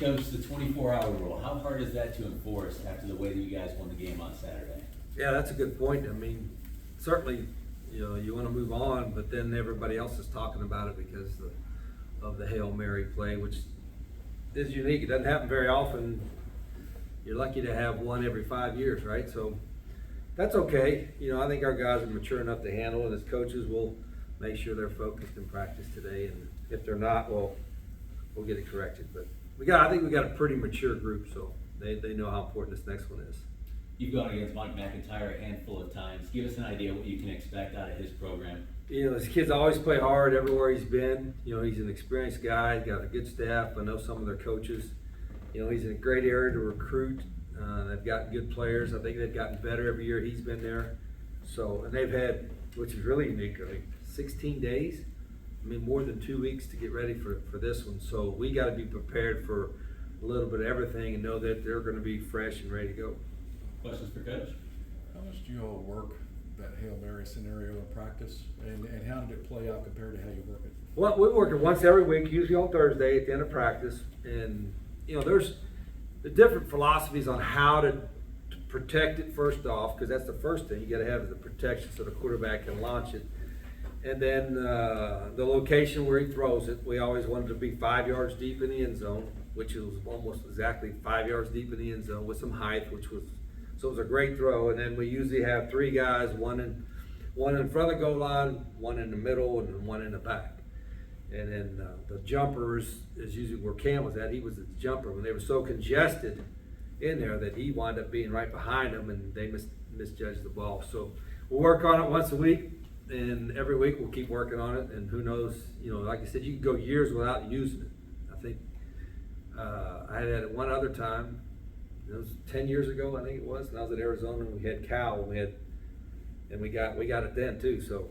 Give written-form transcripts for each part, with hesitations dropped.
Coach, the 24-hour rule, how hard is that to enforce after the way that you guys won the game on Saturday? Yeah, that's a good point. I mean, certainly, you want to move on, but then everybody else is talking about it because of the Hail Mary play, which is unique. It doesn't happen very often. You're lucky to have one every 5 years, right? So that's okay. I think our guys are mature enough to handle it. As coaches, we'll make sure they're focused in practice today, and if they're not, we'll get it corrected. But I think we got a pretty mature group, so they know how important this next one is. You've gone against Mike McIntyre a handful of times. Give us an idea what you can expect out of his program. This kid's always play hard everywhere he's been. He's an experienced guy, got a good staff. I know some of their coaches. He's in a great area to recruit. They've got good players. I think they've gotten better every year he's been there. So, and they've had, which is really unique, 16 days. I mean, more than 2 weeks to get ready for this one. So we got to be prepared for a little bit of everything and know that they're going to be fresh and ready to go. Questions for Coach? How much do you all work that Hail Mary scenario in practice, and how did it play out compared to how you work it? Well, we work it once every week, usually on Thursday at the end of practice. And, there's the different philosophies on how to protect it first off, because that's the first thing. You got to have the protection so the quarterback can launch it. And then the location where he throws it, we always wanted to be 5 yards deep in the end zone, which was almost exactly 5 yards deep in the end zone with some height, so it was a great throw. And then we usually have three guys, one in front of the goal line, one in the middle, and one in the back. And then the jumpers is usually where Cam was at. He was the jumper when they were so congested in there that he wound up being right behind them, and they misjudged the ball. So we'll work on it once a week, and every week we'll keep working on it. And who knows, like I said, you can go years without using it. I think I had it one other time. It was 10 years ago, I think it was, and I was at Arizona, and we had Cal, and we got it then too. So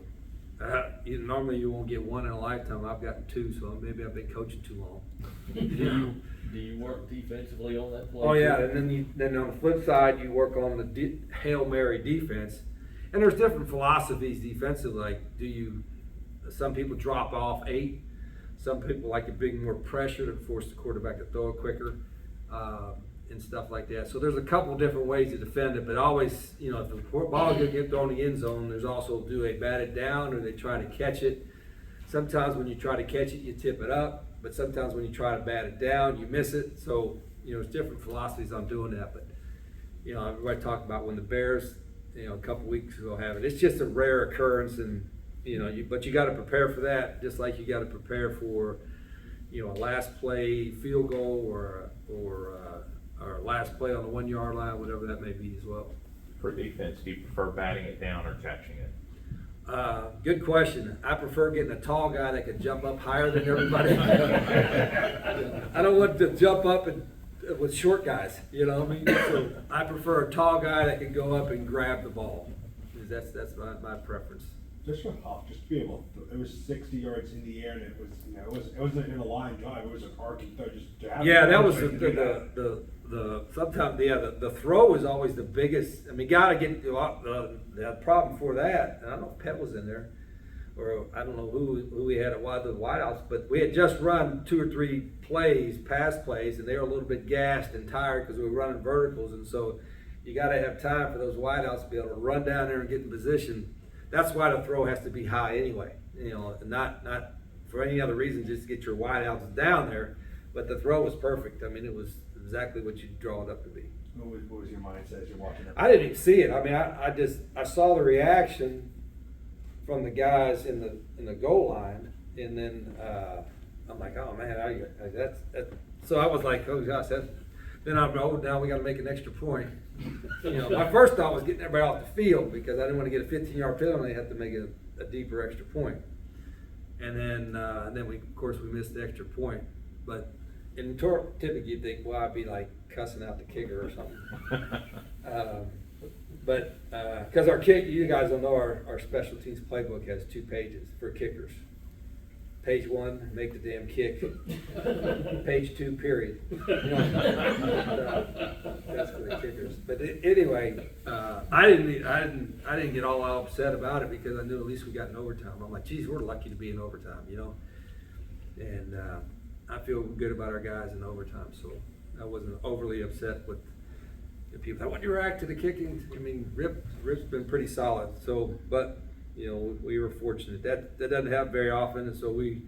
normally you won't get one in a lifetime. I've gotten two, so maybe I've been coaching too long. Do you work defensively on that play? Oh yeah, and then on the flip side, you work on the Hail Mary defense, and there's different philosophies defensively. Like, some people drop off 8, some people like to bring more pressure to force the quarterback to throw it quicker. And stuff like that. So there's a couple different ways to defend it, but always, if the ball gets thrown in the end zone, there's also, do they bat it down or they try to catch it? Sometimes when you try to catch it, you tip it up, but sometimes when you try to bat it down, you miss it. So, there's different philosophies on doing that, but, everybody talked about when the Bears, a couple weeks ago have it. It's just a rare occurrence, and, but you got to prepare for that, just like you got to prepare for, a last play field goal or last play on the 1 yard line, whatever that may be as well. For defense, do you prefer batting it down or catching it? Good question. I prefer getting a tall guy that can jump up higher than everybody. I don't want to jump up with short guys, So I prefer a tall guy that can go up and grab the ball. That's my preference. Just for Huff, just to be able to, it was 60 yards in the air, and it wasn't in a line drive, it was an arcing throw. Just to have that was the throw is always the biggest. I mean, gotta get the problem for that. And I don't know if Pet was in there, or I don't know who we had at the wideouts, but we had just run 2 or 3 pass plays, and they were a little bit gassed and tired because we were running verticals, and so you got to have time for those wideouts to be able to run down there and get in position. That's why the throw has to be high anyway, and not for any other reason, just to get your wideouts down there. But the throw was perfect. I mean, it was exactly what you draw it up to be. What was your mindset as you're watching it? I didn't even see it. I mean, I saw the reaction from the guys in the goal line, and then I'm like, oh man, that's. So I was like, oh gosh, then I'm now we got to make an extra point. My first thought was getting everybody off the field because I didn't want to get a 15-yard penalty. I had to make a deeper extra point. And then we missed the extra point. But typically you'd think, well, I'd be like cussing out the kicker or something. But because our kick, you guys don't know, our special teams playbook has 2 pages for kickers. Page 1, make the damn kick. Page 2, period. That's for the kickers. But anyway, I didn't get all upset about it because I knew at least we got in overtime. I'm like, geez, we're lucky to be in overtime, And I feel good about our guys in overtime, so I wasn't overly upset with the people. How would you react to the kicking? I mean, Rip's been pretty solid, so, but, you know, we were fortunate. That doesn't happen very often, and so we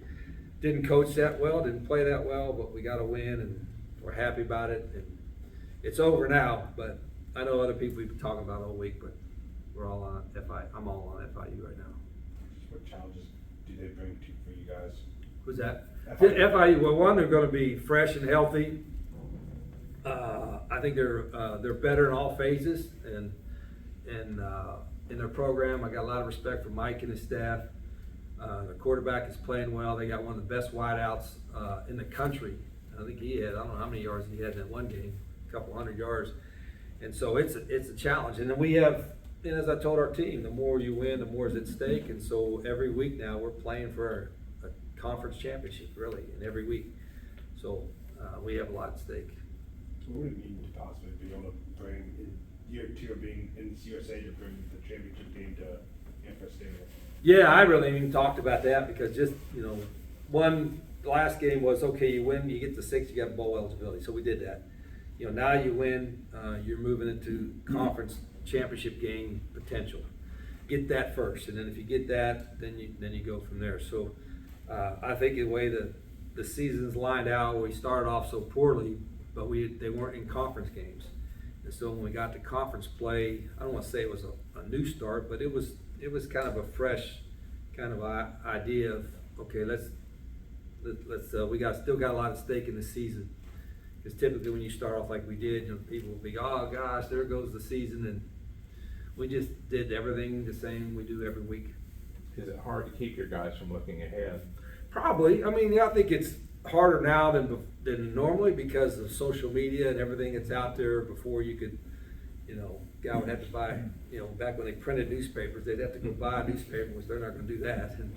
didn't coach that well, didn't play that well, but we got a win, and we're happy about it. And it's over now, but I know other people we've been talking about all week, but we're all on I'm all on FIU right now. What challenges do they bring for you guys? Who's that? FIU. FIU, well, one, they're gonna be fresh and healthy. I think they're better in all phases, and in their program, I got a lot of respect for Mike and his staff. The quarterback is playing well. They got one of the best wideouts in the country. I think he had, I don't know how many yards he had in that one game, a couple hundred yards. And so it's a challenge. And then we have, and as I told our team, the more you win, the more is at stake. And so every week now, we're playing for a conference championship, really, and every week. So we have a lot at stake. So what would it mean to possibly be able to bring, in year 2 of being in USA, to bring the championship game to Amherst Stadium? Yeah, I really even talked about that because just, you know, the last game was, okay, you win, you get to 6, you got bowl eligibility. So we did that. You know, now you win, you're moving into conference championship game potential. Get that first, and then if you get that, then you go from there. So I think the way the season's lined out, we started off so poorly, but they weren't in conference games. And so when we got to conference play, I don't want to say it was a new start, but it was kind of a fresh kind of idea of, okay, let's we still got a lot at stake in the season. Because typically when you start off like we did, you know, people will be, oh gosh, there goes the season, and we just did everything the same we do every week. Is it hard to keep your guys from looking ahead? Probably. I mean, I think it's harder now than normally because of social media and everything that's out there. Before you could, you know, guy would have to buy, you know, back when they printed newspapers, they'd have to go buy a newspaper, which they're not gonna do that. And,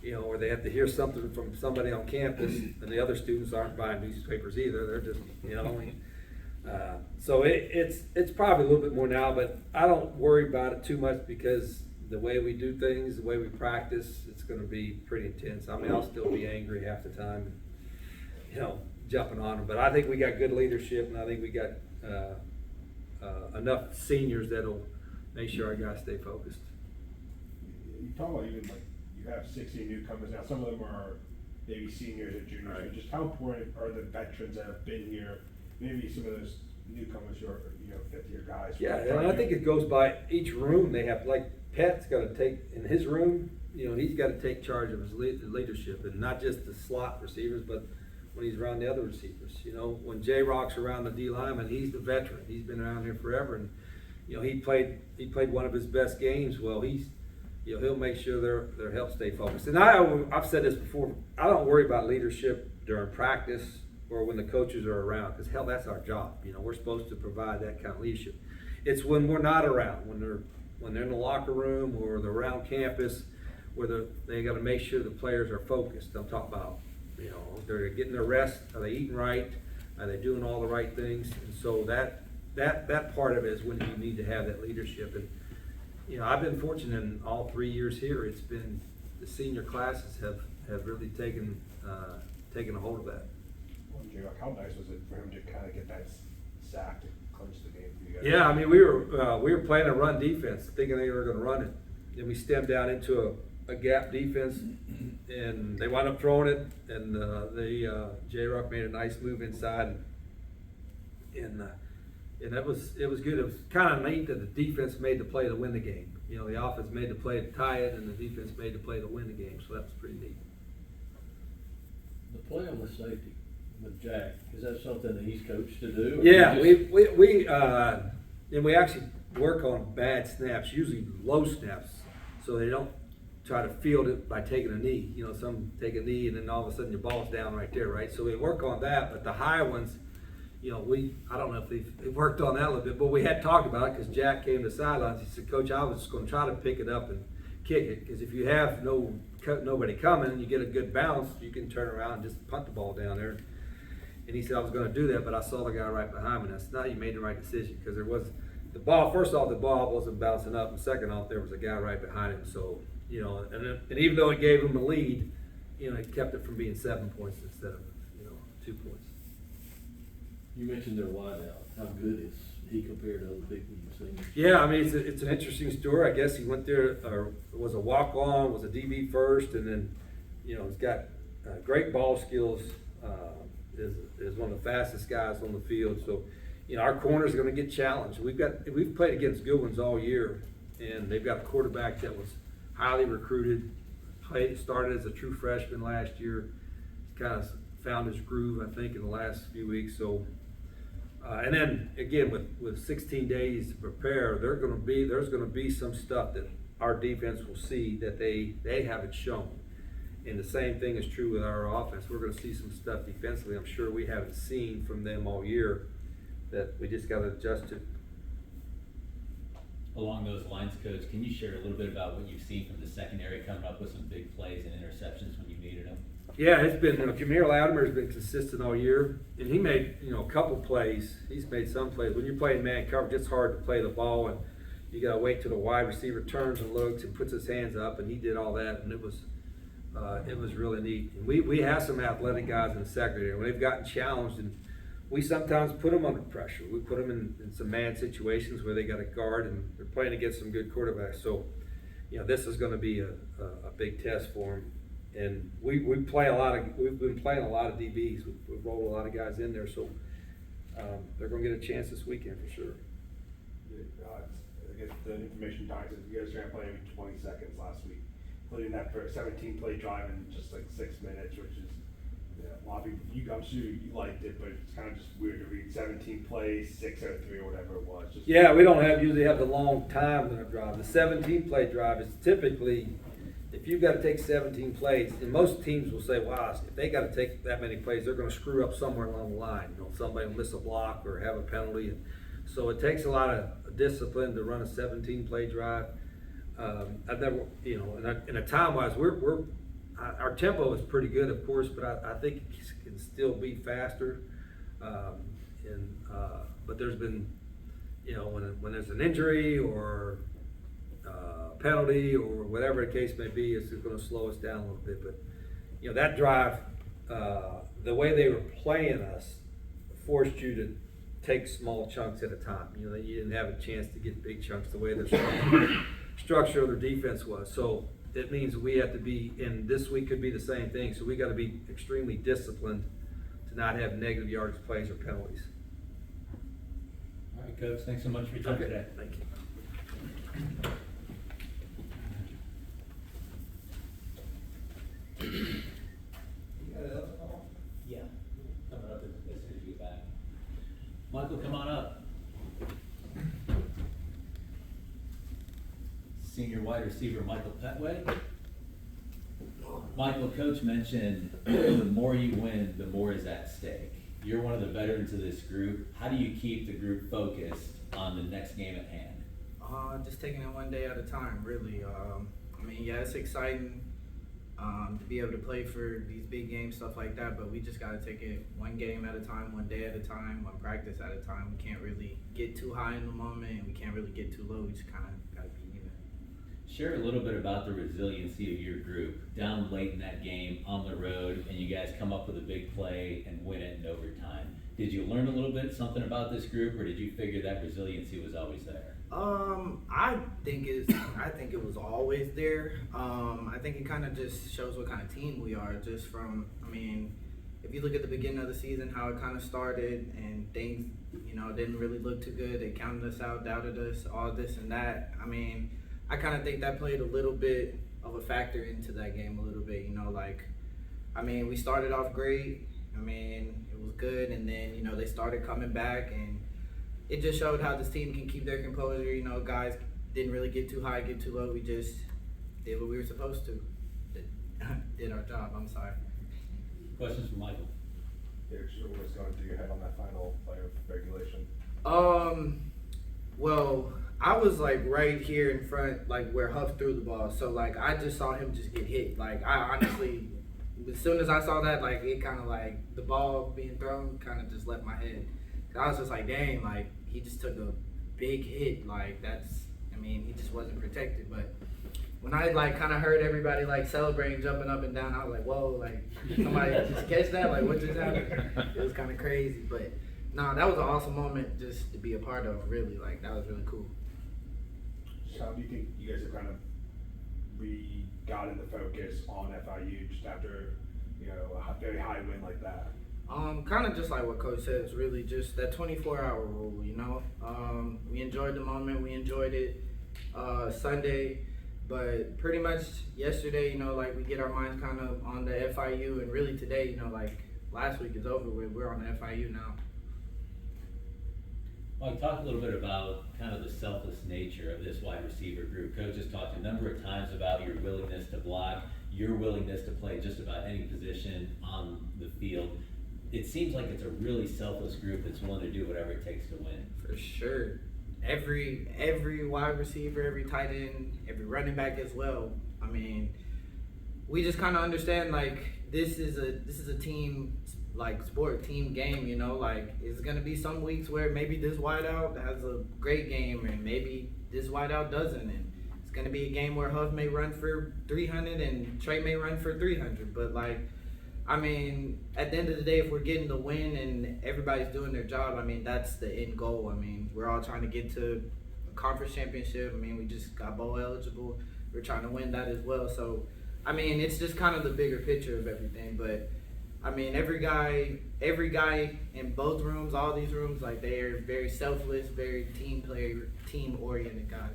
you know, or they have to hear something from somebody on campus, and the other students aren't buying newspapers either. They're just, you know, so it's probably a little bit more now, but I don't worry about it too much because the way we do things, the way we practice, it's gonna be pretty intense. I mean, I'll still be angry half the time, you know, jumping on them. But I think we got good leadership, and I think we got enough seniors that'll make sure our guys stay focused. You talk about even like you have 60 newcomers now. Some of them are maybe seniors or juniors. Right. But just how important are the veterans that have been here? Maybe some of those newcomers who are, you know, 50-year guys. Yeah, and I think it goes by each room. They have, like, Pat's got to take, in his room, you know, he's got to take charge of his leadership, and not just the slot receivers, but when he's around the other receivers. You know, when J-Rock's around the D lineman, he's the veteran. He's been around here forever, and, you know, he played one of his best games. Well, you know, he'll make sure their help stay focused. And I've said this before, I don't worry about leadership during practice or when the coaches are around, because hell, that's our job. You know, we're supposed to provide that kind of leadership. It's when we're not around, when they're in the locker room or they're around campus, where they got to make sure the players are focused. I'm talking about, you know, they're getting their rest. Are they eating right? Are they doing all the right things? And so that part of it is when you need to have that leadership. And, you know, I've been fortunate in all 3 years here. It's been the senior classes have really taken a hold of that. Well, J-Rock, how nice was it for him to kind of get that sack to clinch the game for you guys? Yeah, I mean, we were playing a run defense, thinking they were going to run it. Then we stemmed down into a gap defense, and they wound up throwing it, and J-Rock made a nice move inside, and it was good. It was kind of neat that the defense made the play to win the game. You know, the offense made the play to tie it, and the defense made the play to win the game. So that was pretty neat. The play on the safety with Jack, is that something that he's coached to do? or Yeah, you we actually work on bad snaps, usually low snaps, so they don't try to field it by taking a knee. You know, some take a knee and then all of a sudden your ball's down right there, right? So we work on that, but the high ones, you know, I don't know if they've worked on that a little bit, but we had talked about it because Jack came to the sidelines. He said, Coach, I was just going to try to pick it up and kick it, because if you have nobody coming and you get a good bounce, you can turn around and just punt the ball down there. And he said, I was going to do that, but I saw the guy right behind me. And I said, no, you made the right decision, because there was the ball. First off, the ball wasn't bouncing up, and second off, there was a guy right behind him. So, you know, and even though it gave him a lead, you know, it kept it from being 7 points instead of, you know, 2 points. You mentioned their wideout. How good is he compared to other people you've seen? Yeah, I mean, it's an interesting story. I guess he went there, or was a walk-on, was a DB first, and then, you know, he's got great ball skills. Is one of the fastest guys on the field. So, you know, our corners are going to get challenged. We've played against good ones all year, and they've got a quarterback that was highly recruited. Started as a true freshman last year. Kind of found his groove, I think, in the last few weeks. So. And then again, with 16 days to prepare, there's going to be some stuff that our defense will see that they haven't shown. And the same thing is true with our offense. We're going to see some stuff defensively, I'm sure we haven't seen from them all year, that we just got to adjust to. Along those lines, Coach, can you share a little bit about what you've seen from the secondary coming up with some big plays and interceptions when you needed them? Yeah, it's been, Jameer Latimer's been consistent all year, and he made, a couple plays. He's made some plays. When you're playing man coverage, it's hard to play the ball, and you got to wait till the wide receiver turns and looks and puts his hands up, and he did all that, and it was really neat. And we have some athletic guys in the secondary. When they've gotten challenged, and we sometimes put them under pressure. We put them in some man situations where they got a guard, and they're playing against some good quarterbacks. So, this is going to be a big test for them. And we've been playing a lot of DBs. We've rolled a lot of guys in there, so they're going to get a chance this weekend for sure. I guess the information talks is you guys are playing 20 seconds last week, including that for a 17-play drive in just like 6 minutes, which is a lot of people. I'm sure you liked it, but it's kind of just weird to read 17 plays, 6 out of 3 or whatever it was. Yeah, we don't usually have the long time in a drive. The 17-play drive is typically, if you've got to take 17 plays, and most teams will say, wow, if they got to take that many plays, they're going to screw up somewhere along the line. Somebody will miss a block or have a penalty. So it takes a lot of discipline to run a 17-play drive. I've never, in a time-wise, our tempo is pretty good, of course, but I think it can still be faster. But there's been, when there's an injury or penalty or whatever the case may be, it's going to slow us down a little bit. But that drive, the way they were playing us, forced you to take small chunks at a time. You didn't have a chance to get big chunks the way the structure of their defense was. So it means we have to be, and this week could be the same thing. So we got to be extremely disciplined to not have negative yardage plays or penalties. All right, Coach, thanks so much for your time today. Thank you. Yeah. Coming up as soon as you get back. Michael, come on up. Senior wide receiver Michael Petway. Michael, Coach mentioned the more you win, the more is at stake. You're one of the veterans of this group. How do you keep the group focused on the next game at hand? Just taking it one day at a time, really. It's exciting to be able to play for these big games, stuff like that, but we just got to take it one game at a time, one day at a time, one practice at a time. We can't really get too high in the moment, and we can't really get too low. We just kind of got to be even. Share a little bit about the resiliency of your group. Down late in that game, on the road, and you guys come up with a big play and win it in overtime. Did you learn a little bit something about this group, or did you figure that resiliency was always there? I think it was always there. I think it kind of just shows what kind of team we are. Just from, if you look at the beginning of the season, how it kind of started, and things, didn't really look too good. They counted us out, doubted us, all this and that. I kind of think that played a little bit of a factor into that game a little bit. We started off great. It was good, and then they started coming back, and it just showed how this team can keep their composure. Guys didn't really get too high, get too low. We just did what we were supposed to. Did our job. I'm sorry. Questions for Michael? Yeah, sure. What's going through your head on that final play of regulation? Well, I was right here in front, where Huff threw the ball. So I just saw him just get hit. I honestly, as soon as I saw that, it kind of the ball being thrown kind of just left my head. I was just dang, he just took a big hit. He just wasn't protected. But when when I like kind of heard everybody like celebrating, jumping up and down, I was like, whoa, like somebody just catch that? Like what just happened? It was kind of crazy, but no, that was an awesome moment just to be a part of. Really, like that was really cool. So how do you think you guys have kind of got into focus on FIU just after, you know, a very high win like that? Kind of just like what Coach said, it's really just that 24-hour rule, you know. We enjoyed the moment, we enjoyed it Sunday, but pretty much yesterday, you know, like we get our minds kind of on the FIU, and really today, you know, like last week is over with, we're on the FIU now. Well, talk a little bit about kind of the selfless nature of this wide receiver group. Coach has talked a number of times about your willingness to block, your willingness to play just about any position on the field. It seems like it's a really selfless group that's willing to do whatever it takes to win. For sure. Every wide receiver, every tight end, every running back as well. I mean, we just kind of understand like this is a team like sport, team game. You know, like it's gonna be some weeks where maybe this wideout has a great game and maybe this wideout doesn't, and it's gonna be a game where Huff may run for 300 and Trey may run for 300. But like, I mean, at the end of the day, if we're getting the win and everybody's doing their job, I mean, that's the end goal. I mean, we're all trying to get to a conference championship. I mean, we just got bowl eligible. We're trying to win that as well. So, I mean, it's just kind of the bigger picture of everything. But, I mean, every guy in both rooms, all these rooms, like they are very selfless, very team-oriented guys.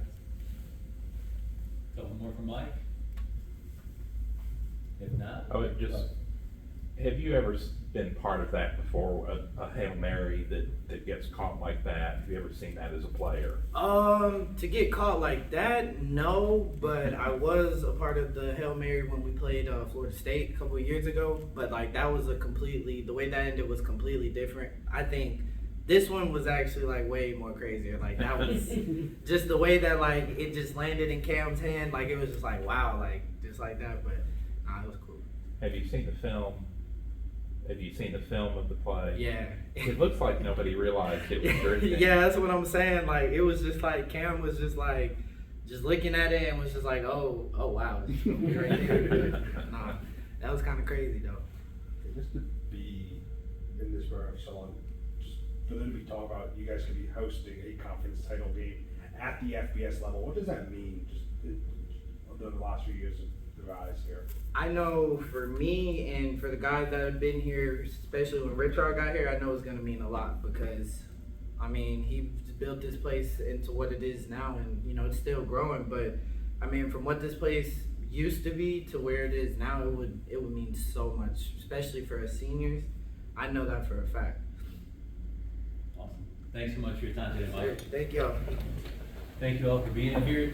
Couple more from Mike? If not, I would just, have you ever been part of that before, a Hail Mary that gets caught like that? Have you ever seen that as a player? To get caught like that, no, but I was a part of the Hail Mary when we played Florida State a couple of years ago, but like that was the way that ended was completely different. I think this one was actually like way more crazier. Like that was just the way that like it just landed in Cam's hand, like it was just like wow, like just like that, but nah, it was cool. Have you seen the film? Have you seen the film of the play? Yeah. It looks like nobody realized it was drifting. Yeah, that's what I'm saying. Like it was just like Cam was just like looking at it and was just like, oh wow, it's gonna be right there. Nah, that was kind of crazy though. Just to be in this for so long, just for them to be talking about you guys could be hosting a conference title game at the FBS level. What does that mean? Just over the last few years of the rise here. I know for me and for the guys that have been here, especially when Richard got here, I know it's gonna mean a lot because, I mean, he built this place into what it is now, and you know it's still growing. But I mean, from what this place used to be to where it is now, it would mean so much, especially for us seniors. I know that for a fact. awesome. Thanks so much for your time today, Mike. Thank y'all. Thank you all for being here.